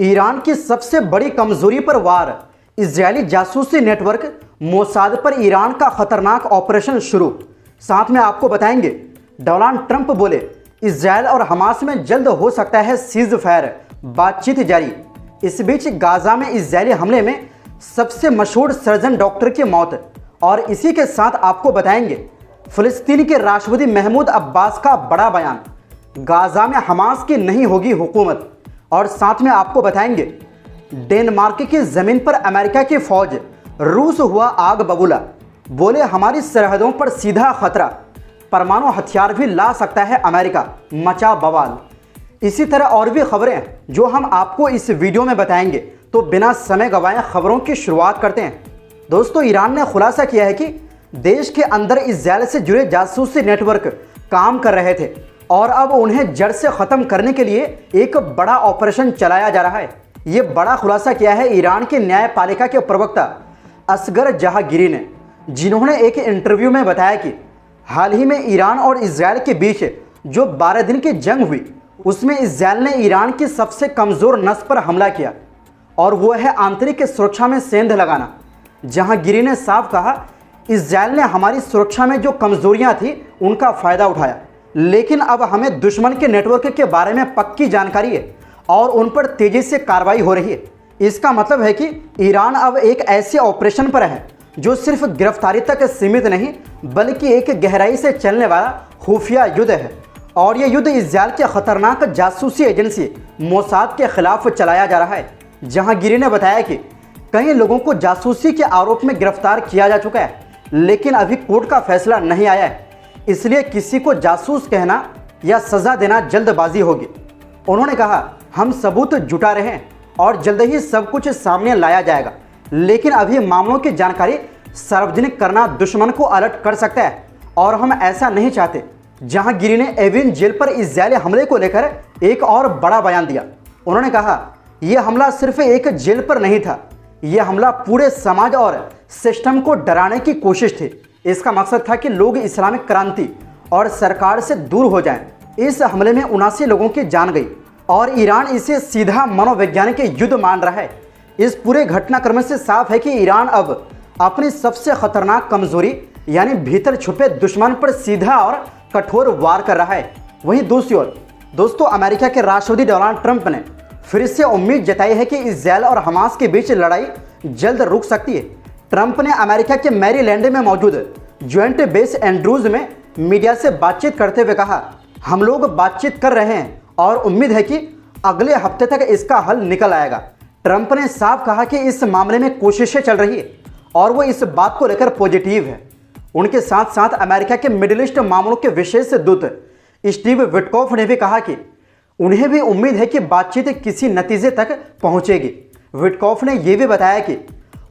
Iran की सबसे बड़ी कमजोरी पर वार, इजरायली जासूसी नेटवर्क मोसाद पर ईरान का खतरनाक ऑपरेशन शुरू। साथ में आपको बताएंगे डोनाल्ड ट्रंप बोले इजरायल और हमास में जल्द हो सकता है सीज फायर, बातचीत जारी। इस बीच गाजा में इजरायली हमले में सबसे मशहूर सर्जन डॉक्टर की मौत, और इसी के साथ आपको बताएंगे फिलिस्तीन के राष्ट्रपति महमूद अब्बास का बड़ा बयान, गाजा में हमास की नहीं होगी हुकूमत। और साथ में आपको बताएंगे डेनमार्क की जमीन पर अमेरिका की फौज, रूस हुआ आग बबूला, बोले हमारी सरहदों पर सीधा खतरा, परमाणु हथियार भी ला सकता है अमेरिका, मचा बवाल। इसी तरह और भी खबरें जो हम आपको इस वीडियो में बताएंगे, तो बिना समय गंवाए खबरों की शुरुआत करते हैं। दोस्तों, ईरान ने खुलासा किया है कि देश के अंदर इजरायल से जुड़े जासूसी नेटवर्क काम कर रहे थे और अब उन्हें जड़ से खत्म करने के लिए एक बड़ा ऑपरेशन चलाया जा रहा है। ये बड़ा खुलासा किया है ईरान की न्यायपालिका के प्रवक्ता असगर जहांगीरी ने, जिन्होंने एक इंटरव्यू में बताया कि हाल ही में ईरान और इजरायल के बीच जो 12 दिन की जंग हुई, उसमें इजरायल ने ईरान की सबसे कमज़ोर नस पर हमला किया, और वो है आंतरिक सुरक्षा में सेंध लगाना। जहांगीरी ने साफ कहा इजरायल ने हमारी सुरक्षा में जो कमजोरियां थी उनका फ़ायदा उठाया, लेकिन अब हमें दुश्मन के नेटवर्क के बारे में पक्की जानकारी है और उन पर तेज़ी से कार्रवाई हो रही है। इसका मतलब है कि ईरान अब एक ऐसे ऑपरेशन पर है जो सिर्फ गिरफ्तारी तक सीमित नहीं, बल्कि एक गहराई से चलने वाला खुफिया युद्ध है, और यह युद्ध इजरायल के खतरनाक जासूसी एजेंसी मोसाद के खिलाफ चलाया जा रहा है। जहांगीरी ने बताया कि कई लोगों को जासूसी के आरोप में गिरफ्तार किया जा चुका है, लेकिन अभी कोर्ट का फैसला नहीं आया है, इसलिए किसी को जासूस कहना या सज़ा देना जल्दबाजी होगी। उन्होंने कहा हम सबूत जुटा रहे हैं और जल्द ही सब कुछ सामने लाया जाएगा, लेकिन अभी मामलों की जानकारी सार्वजनिक करना दुश्मन को अलर्ट कर सकता है और हम ऐसा नहीं चाहते। जहांगीरी ने एविन जेल पर इजरायली हमले को लेकर एक और बड़ा बयान दिया। उन्होंने कहा यह हमला सिर्फ एक जेल पर नहीं था, यह हमला पूरे समाज और सिस्टम को डराने की कोशिश थी। इसका मकसद था कि लोग इस्लामिक क्रांति और सरकार से दूर हो जाएं। इस हमले में 79 लोगों की जान गई और ईरान इसे सीधा मनोवैज्ञानिक युद्ध मान रहा है। इस पूरे घटनाक्रम से साफ है कि ईरान अब अपनी सबसे खतरनाक कमजोरी यानी भीतर छुपे दुश्मन पर सीधा और कठोर वार कर रहा है। वहीं दूसरी ओर दोस्तों, अमेरिका के राष्ट्रपति डोनाल्ड ट्रंप ने फिर से उम्मीद जताई है कि इजरायल और हमास के बीच लड़ाई जल्द रुक सकती है। ट्रंप ने अमेरिका के मैरीलैंड में मौजूद ज्वाइंट बेस एंड्रूज में मीडिया से बातचीत करते हुए कहा हम लोग बातचीत कर रहे हैं और उम्मीद है कि अगले हफ्ते तक इसका हल निकल आएगा। ट्रंप ने साफ कहा कि इस मामले में कोशिशें चल रही है और वो इस बात को लेकर पॉजिटिव है। उनके साथ साथ अमेरिका के मिडिल ईस्ट मामलों के विशेष दूत स्टीव विटकॉफ ने भी कहा कि उन्हें भी उम्मीद है कि बातचीत किसी नतीजे तक पहुंचेगी। विटकॉफ ने यह भी बताया कि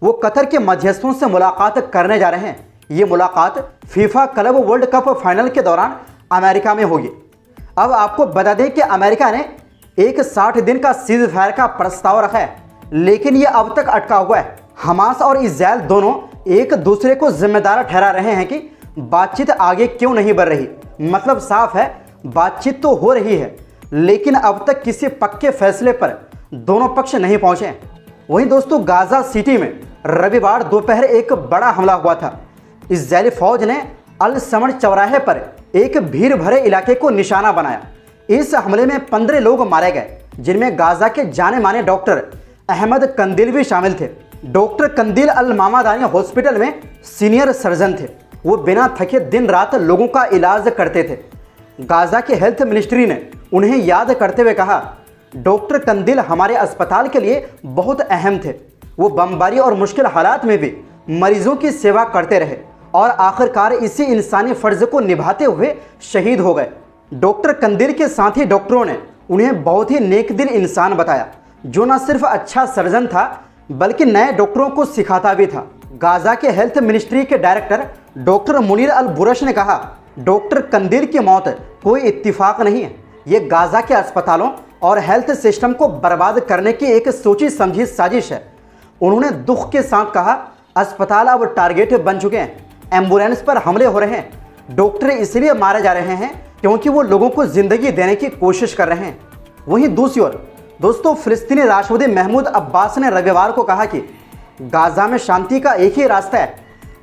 वो कतर के मध्यस्थों से मुलाकात करने जा रहे हैं। ये मुलाकात FIFA club world cup final के दौरान अमेरिका में होगी। अब आपको बता दें कि अमेरिका ने एक 60 दिन का सीज फायर का प्रस्ताव रखा है, लेकिन ये अब तक अटका हुआ है। हमास और इजरायल दोनों एक दूसरे को जिम्मेदार ठहरा रहे हैं कि बातचीत आगे क्यों नहीं बढ़ रही। मतलब साफ है, बातचीत तो हो रही है, लेकिन अब तक किसी पक्के फैसले पर दोनों पक्ष नहीं पहुंचे। वहीं दोस्तों, गाजा सिटी में रविवार दोपहर एक बड़ा हमला हुआ था। इजरायली फौज ने अल समर चौराहे पर एक भीड़ भरे इलाके को निशाना बनाया। इस हमले में 15 लोग मारे गए, जिनमें गाजा के जाने माने डॉक्टर अहमद कंदील भी शामिल थे। डॉक्टर कंदील अल मामादानी हॉस्पिटल में सीनियर सर्जन थे। वो बिना थके दिन रात लोगों का इलाज करते थे। गाजा के हेल्थ मिनिस्ट्री ने उन्हें याद करते हुए कहा डॉक्टर कंदील हमारे अस्पताल के लिए बहुत अहम थे। वो बमबारी और मुश्किल हालात में भी मरीजों की सेवा करते रहे और आखिरकार इसी इंसानी फर्ज को निभाते हुए शहीद हो गए। डॉक्टर कंदील के साथ ही डॉक्टरों ने उन्हें बहुत ही नेकदिल इंसान बताया, जो न सिर्फ अच्छा सर्जन था बल्कि नए डॉक्टरों को सिखाता भी था। गाजा के हेल्थ मिनिस्ट्री के डायरेक्टर डॉक्टर मुनीर अल बुरश ने कहा डॉक्टर कंदील की मौत कोई इत्तिफाक नहीं है, ये गाजा के अस्पतालों और हेल्थ सिस्टम को बर्बाद करने की एक सोची समझी साजिश है। उन्होंने दुख के साथ कहा अस्पताल अब टारगेट बन चुके हैं, एम्बुलेंस पर हमले हो रहे हैं, डॉक्टर इसलिए मारे जा रहे हैं क्योंकि वो लोगों को जिंदगी देने की कोशिश कर रहे हैं। वहीं दूसरी ओर दोस्तों, फिलिस्तीनी राष्ट्रपति महमूद अब्बास ने रविवार को कहा कि गाजा में शांति का एक ही रास्ता है,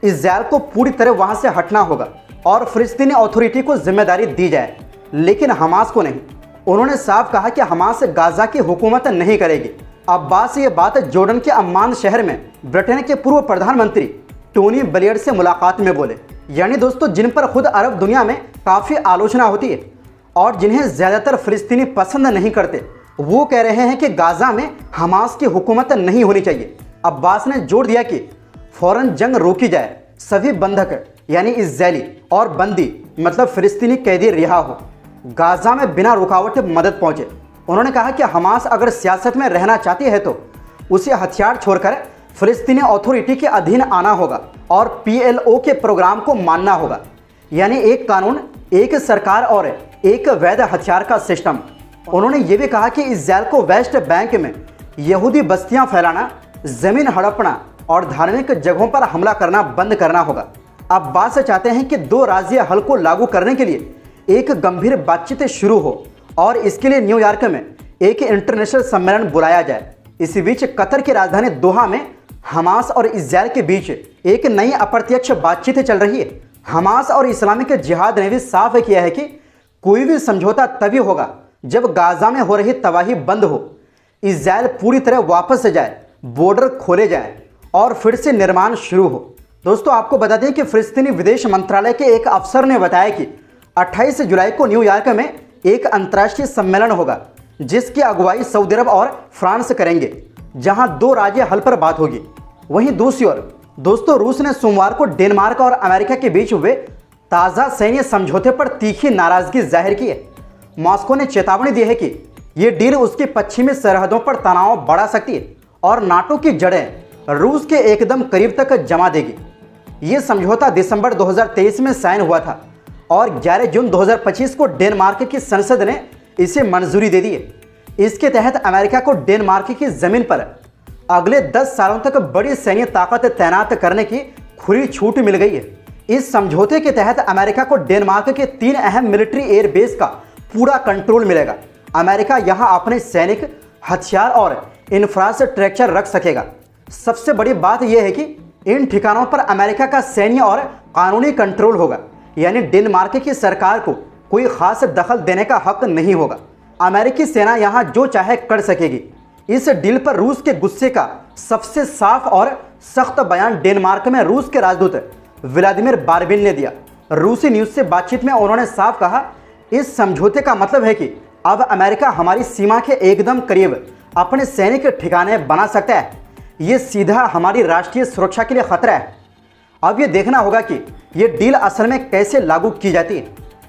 इस्राएल को पूरी तरह वहां से हटना होगा और फिलिस्तीनी अथॉरिटी को जिम्मेदारी दी जाए, लेकिन हमास को नहीं। उन्होंने साफ कहा कि हमास गाजा की हुकूमत नहीं करेगी। अब्बास ये बात जॉर्डन के अम्मान शहर में ब्रिटेन के पूर्व प्रधानमंत्री टोनी ब्लेयर से मुलाकात में बोले। यानी दोस्तों, जिन पर खुद अरब दुनिया में काफ़ी आलोचना होती है और जिन्हें ज़्यादातर फिलिस्तीनी पसंद नहीं करते, वो कह रहे हैं कि गाजा में हमास की हुकूमत नहीं होनी चाहिए। अब्बास ने जोर दिया कि फौरन जंग रोकी जाए, सभी बंधक यानी इस्राएली और बंदी मतलब फिलिस्तीनी कैदी रिहा हो, गाजा में बिना रुकावट मदद पहुंचे। उन्होंने कहा कि हमास अगर सियासत में रहना चाहती है तो उसे हथियार छोड़कर फिलिस्तीनी अथॉरिटी के अधीन आना होगा और PLO के प्रोग्राम को मानना होगा, यानी एक कानून, एक सरकार और एक वैध हथियार का सिस्टम। उन्होंने ये भी कहा कि इस्राएल को वेस्ट बैंक में यहूदी बस्तियां फैलाना, जमीन हड़पना और धार्मिक जगहों पर हमला करना बंद करना होगा। अब्बास चाहते हैं कि 2 राज्य हल को लागू करने के लिए एक गंभीर बातचीत शुरू हो और इसके लिए न्यूयॉर्क में एक इंटरनेशनल सम्मेलन बुलाया जाए। इसी बीच कतर की राजधानी दोहा में हमास और इस्राएल के बीच एक नई अप्रत्यक्ष बातचीत चल रही है। हमास और इस्लामिक जिहाद ने भी साफ किया है कि कोई भी समझौता तभी होगा जब गाजा में हो रही तबाही बंद हो, इस्राएल पूरी तरह वापस जाए, बॉर्डर खोले जाए और फिर से निर्माण शुरू हो। दोस्तों, आपको बता दें कि फिलिस्तीनी विदेश मंत्रालय के एक अफसर ने बताया कि 28 जुलाई को न्यूयॉर्क में एक अंतर्राष्ट्रीय सम्मेलन होगा जिसकी अगुवाई सऊदी अरब और फ्रांस करेंगे, जहां 2 राज्य हल पर बात होगी। वहीं दूसरी ओर दोस्तों, रूस ने सोमवार को डेनमार्क और अमेरिका के बीच हुए ताज़ा सैन्य समझौते पर तीखी नाराजगी जाहिर की है। मॉस्को ने चेतावनी दी है कि ये डील उसकी पश्चिमी सरहदों पर तनाव बढ़ा सकती है और नाटो की जड़ें रूस के एकदम करीब तक जमा देगी। ये समझौता दिसंबर 2023 में साइन हुआ था और 11 जून 2025 को डेनमार्क की संसद ने इसे मंजूरी दे दी है। इसके तहत अमेरिका को डेनमार्क की जमीन पर अगले 10 सालों तक बड़ी सैन्य ताकत तैनात करने की खुली छूट मिल गई है। इस समझौते के तहत अमेरिका को डेनमार्क के 3 अहम मिलिट्री एयर बेस का पूरा कंट्रोल मिलेगा। अमेरिका यहां अपने सैनिक, हथियार और इंफ्रास्ट्रक्चर रख सकेगा। सबसे बड़ी बात यह है कि इन ठिकानों पर अमेरिका का सैन्य और कानूनी कंट्रोल होगा, यानी डेनमार्क की सरकार को कोई खास दखल देने का हक नहीं होगा। अमेरिकी सेना यहां जो चाहे कर सकेगी। इस डील पर रूस के गुस्से का सबसे साफ और सख्त बयान डेनमार्क में रूस के राजदूत व्लादिमीर बार्बिन ने दिया। रूसी न्यूज से बातचीत में उन्होंने साफ कहा, इस समझौते का मतलब है कि अब अमेरिका हमारी सीमा के एकदम करीब अपने सैनिक ठिकाने बना सकता है। ये सीधा हमारी राष्ट्रीय सुरक्षा के लिए खतरा है। अब ये देखना होगा कि ये डील असल में कैसे लागू की जाती है,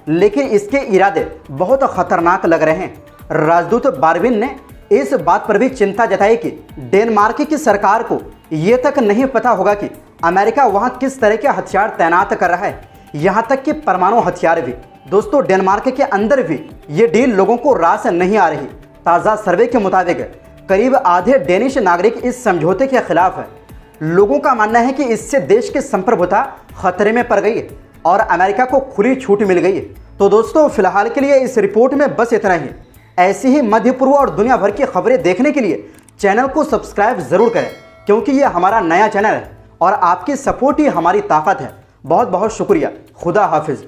लेकिन इसके इरादे बहुत खतरनाक लग रहे हैं। राजदूत बार्बिन ने इस बात पर भी चिंता जताई कि डेनमार्क की सरकार को ये तक नहीं पता होगा कि अमेरिका वहां किस तरह के हथियार तैनात कर रहा है, यहां तक कि परमाणु हथियार भी। दोस्तों, डेनमार्क के अंदर भी ये डील लोगों को रास नहीं आ रही। ताज़ा सर्वे के मुताबिक करीब आधे डेनिश नागरिक इस समझौते के खिलाफ है। लोगों का मानना है कि इससे देश की संप्रभुता खतरे में पड़ गई है और अमेरिका को खुली छूट मिल गई है। तो दोस्तों, फिलहाल के लिए इस रिपोर्ट में बस इतना ही। ऐसी ही मध्य पूर्व और दुनिया भर की खबरें देखने के लिए चैनल को सब्सक्राइब जरूर करें, क्योंकि ये हमारा नया चैनल है और आपकी सपोर्ट ही हमारी ताकत है। बहुत बहुत शुक्रिया। खुदा हाफिज।